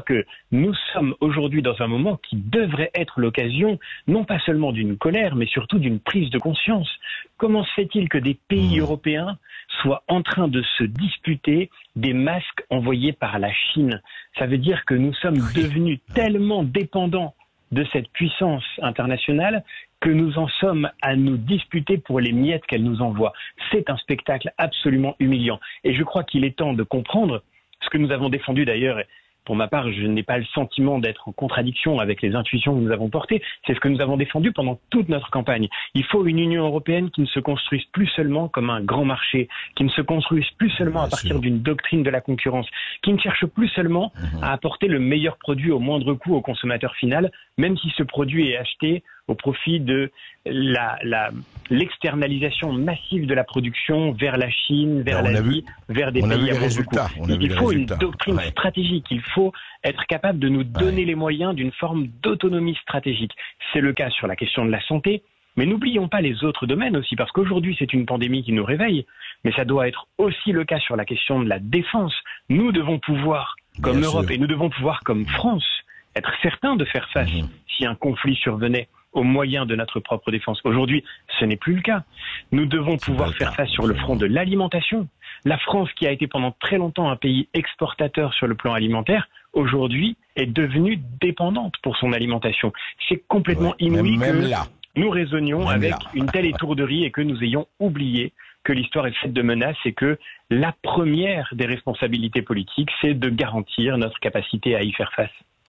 que nous sommes aujourd'hui dans un moment qui devrait être l'occasion, non pas seulement d'une colère, mais surtout d'une prise de conscience. Comment se fait-il que des pays européens soient en train de se disputer des masques envoyés par la Chine? Ça veut dire que nous sommes devenus tellement dépendants de cette puissance internationale que nous en sommes à nous disputer pour les miettes qu'elle nous envoie. C'est un spectacle absolument humiliant. Et je crois qu'il est temps de comprendre ce que nous avons défendu d'ailleurs. Pour ma part, je n'ai pas le sentiment d'être en contradiction avec les intuitions que nous avons portées. C'est ce que nous avons défendu pendant toute notre campagne. Il faut une Union européenne qui ne se construise plus seulement comme un grand marché, qui ne se construise plus seulement à partir d'une doctrine de la concurrence, qui ne cherche plus seulement à apporter le meilleur produit au moindre coût au consommateur final, même si ce produit est acheté au profit de l'externalisation massive de la production vers la Chine, vers l'Asie, vers des pays à moindre coût. Il faut une doctrine stratégique, il faut être capable de nous donner les moyens d'une forme d'autonomie stratégique. C'est le cas sur la question de la santé, mais n'oublions pas les autres domaines aussi, parce qu'aujourd'hui c'est une pandémie qui nous réveille, mais ça doit être aussi le cas sur la question de la défense. Nous devons pouvoir, comme Europe, et nous devons pouvoir, comme France, être certains de faire face si un conflit survenait aux moyens de notre propre défense. Aujourd'hui, ce n'est plus le cas. Nous devons pouvoir faire face sur le front de l'alimentation. La France, qui a été pendant très longtemps un pays exportateur sur le plan alimentaire, aujourd'hui est devenue dépendante pour son alimentation. C'est complètement inouï que nous raisonnions avec une telle étourderie et que nous ayons oublié que l'histoire est faite de menaces et que la première des responsabilités politiques, c'est de garantir notre capacité à y faire face.